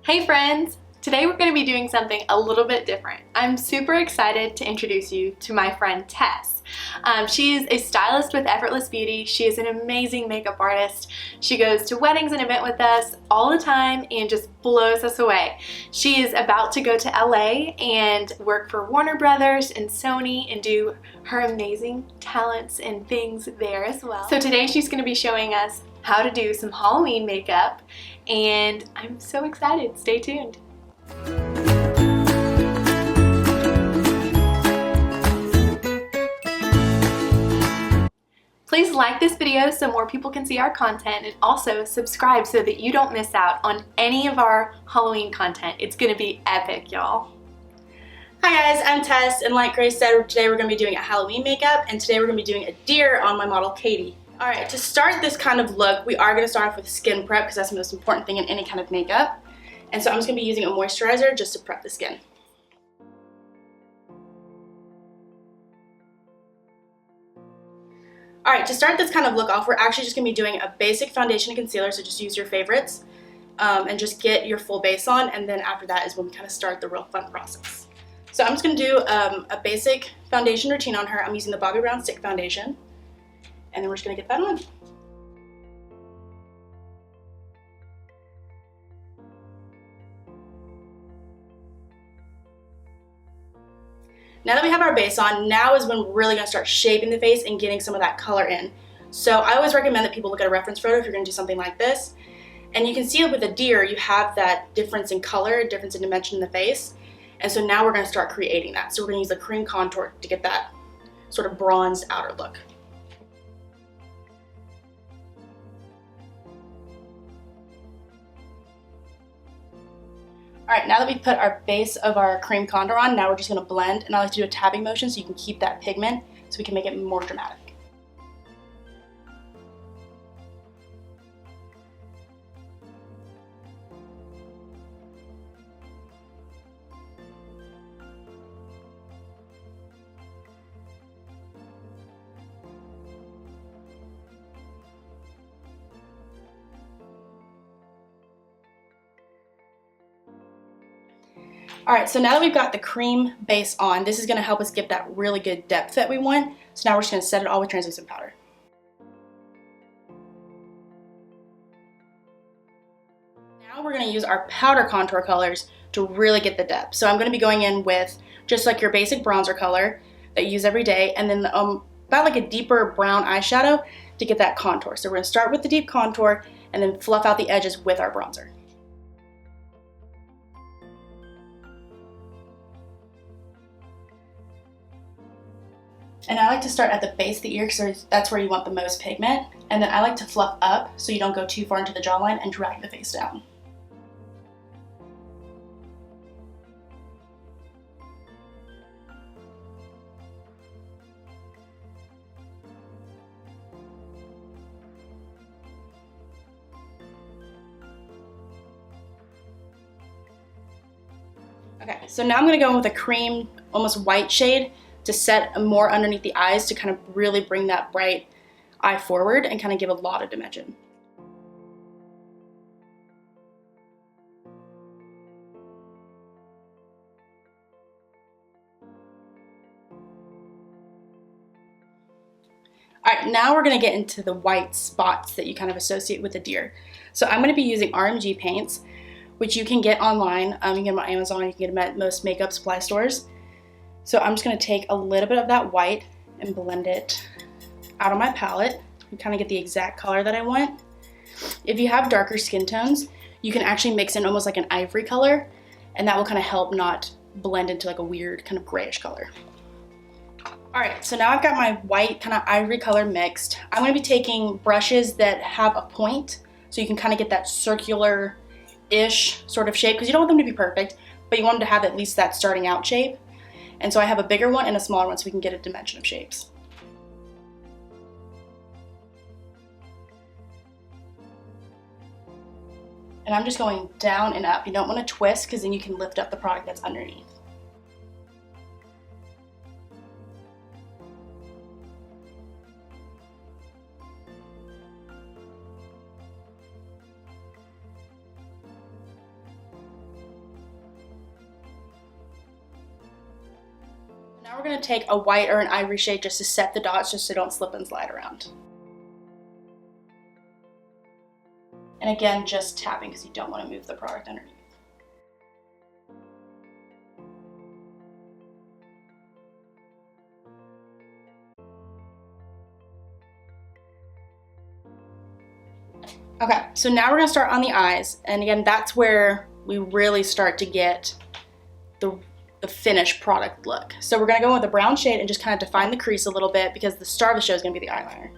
Hey friends! Today we're going to be doing something a little bit different. I'm super excited to introduce you to my friend Tess. She is a stylist with Effortless Beauty. She is an amazing makeup artist. She goes to weddings and events with us all the time and just blows us away. She is about to go to LA and work for Warner Brothers and Sony and do her amazing talents and things there as well. So today she's going to be showing us how to do some Halloween makeup, and I'm so excited. Stay tuned. Please like this video so more people can see our content, and also subscribe so that you don't miss out on any of our Halloween content. It's gonna be epic, y'all. Hi guys, I'm Tess, and like Grace said, today we're going to be doing a Halloween makeup, and today we're going to be doing a deer on my model Katie. Alright, to start this kind of look, we are going to start off with skin prep because that's the most important thing in any kind of makeup. And so I'm just going to be using a moisturizer just to prep the skin. Alright, to start this kind of look off, we're actually just going to be doing a basic foundation and concealer, so just use your favorites and just get your full base on, and then after that is when we kind of start the real fun process. So I'm just going to do a basic foundation routine on her. I'm using the Bobbi Brown Stick Foundation, and then we're just going to get that on. Now that we have our base on, now is when we're really going to start shaping the face and getting some of that color in. So I always recommend that people look at a reference photo if you're going to do something like this. And you can see with a deer, you have that difference in color, difference in dimension in the face. And so now we're going to start creating that. So we're going to use a cream contour to get that sort of bronzed outer look. Alright, now that we've put our base of our cream contour on, now we're just going to blend. And I like to do a tapping motion so you can keep that pigment so we can make it more dramatic. Alright, so now that we've got the cream base on, this is going to help us give that really good depth that we want. So now we're just going to set it all with translucent powder. Now we're going to use our powder contour colors to really get the depth. So I'm going to be going in with just like your basic bronzer color that you use every day, and then about like a deeper brown eyeshadow to get that contour. So we're going to start with the deep contour and then fluff out the edges with our bronzer. And I like to start at the base of the ear because that's where you want the most pigment. And then I like to fluff up so you don't go too far into the jawline and drag the face down. Okay, so now I'm going to go in with a cream, almost white shade to set more underneath the eyes to kind of really bring that bright eye forward and kind of give a lot of dimension. Alright, now we're going to get into the white spots that you kind of associate with the deer. So I'm going to be using RMG paints, which you can get online. You can get them on Amazon, you can get them at most makeup supply stores. So I'm just going to take a little bit of that white and blend it out on my palette and kind of get the exact color that I want. If you have darker skin tones, you can actually mix in almost like an ivory color, and that will kind of help not blend into like a weird kind of grayish color. Alright, so now I've got my white kind of ivory color mixed. I'm going to be taking brushes that have a point so you can kind of get that circular-ish sort of shape, because you don't want them to be perfect, but you want them to have at least that starting out shape. And so I have a bigger one and a smaller one so we can get a dimension of shapes. And I'm just going down and up. You don't want to twist because then you can lift up the product that's underneath. Now we're going to take a white or an ivory shade just to set the dots just so they don't slip and slide around. And again, just tapping because you don't want to move the product underneath. Okay, so now we're going to start on the eyes, and again, that's where we really start to get the finished product look. So we're going to go in with a brown shade and just kind of define the crease a little bit because the star of the show is going to be the eyeliner.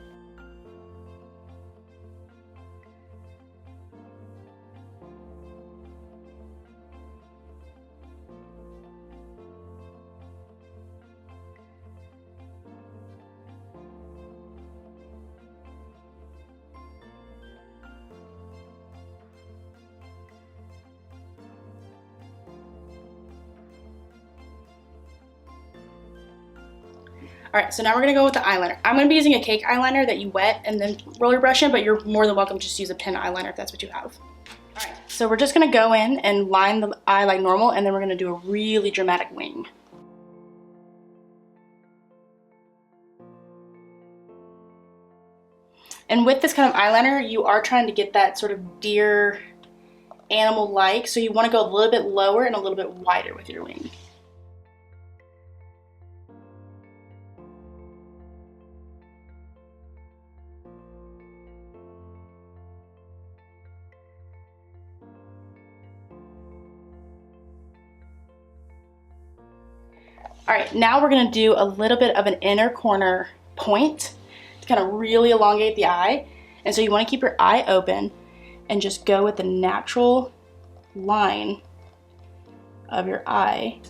Alright, so now we're going to go with the eyeliner. I'm going to be using a cake eyeliner that you wet and then roll your brush in, but you're more than welcome to just use a pen eyeliner if that's what you have. Alright, so we're just going to go in and line the eye like normal, and then we're going to do a really dramatic wing. And with this kind of eyeliner, you are trying to get that sort of deer animal-like, so you want to go a little bit lower and a little bit wider with your wing. Alright, now we're going to do a little bit of an inner corner point to kind of really elongate the eye. And so you want to keep your eye open and just go with the natural line of your eye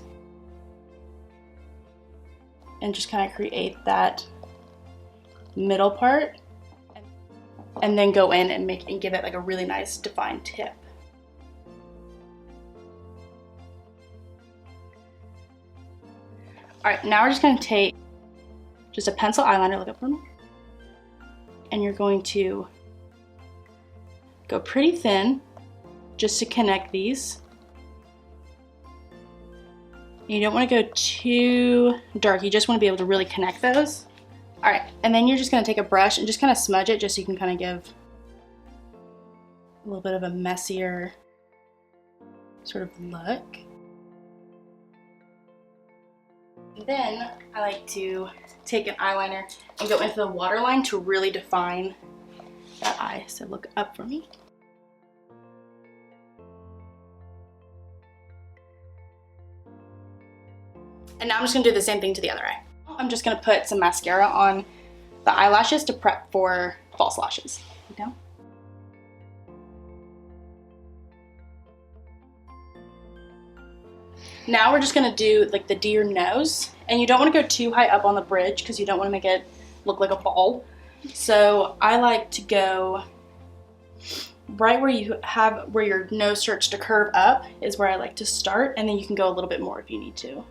and just kind of create that middle part, and then go in and give it like a really nice defined tip. Alright, now we're just going to take just a pencil eyeliner, look up for me, and you're going to go pretty thin just to connect these. You don't want to go too dark, you just want to be able to really connect those. Alright, and then you're just going to take a brush and just kind of smudge it just so you can kind of give a little bit of a messier sort of look. Then I like to take an eyeliner and go into the waterline to really define that eye. So look up for me. And now I'm just going to do the same thing to the other eye. I'm just going to put some mascara on the eyelashes to prep for false lashes. Down. Now we're just going to do like the deer nose, and you don't want to go too high up on the bridge because you don't want to make it look like a ball. So I like to go right where your nose starts to curve up is where I like to start, and then you can go a little bit more if you need to.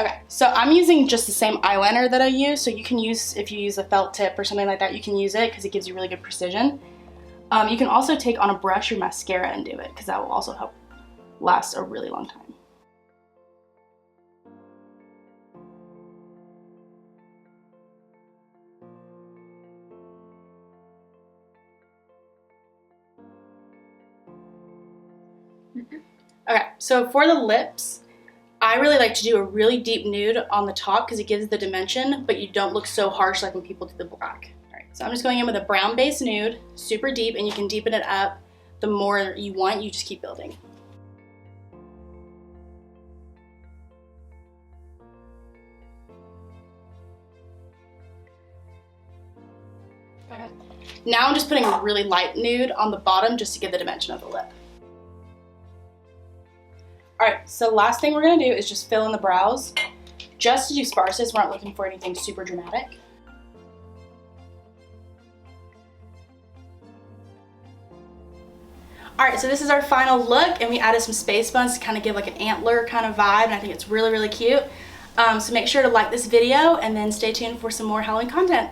Okay, so I'm using just the same eyeliner that I use, so you can use, if you use a felt tip or something like that, you can use it because it gives you really good precision. You can also take on a brush your mascara and do it because that will also help last a really long time. Okay, so for the lips, I really like to do a really deep nude on the top because it gives the dimension, but you don't look so harsh like when people do the black. All right, so I'm just going in with a brown base nude, super deep, and you can deepen it up the more you want, you just keep building. Okay. Now I'm just putting a really light nude on the bottom just to give the dimension of the lip. Alright, so last thing we're going to do is just fill in the brows. Just to do sparseness, we're not looking for anything super dramatic. Alright, so this is our final look, and we added some space buns to kind of give like an antler kind of vibe, and I think it's really, really cute. So make sure to like this video, and then stay tuned for some more Halloween content.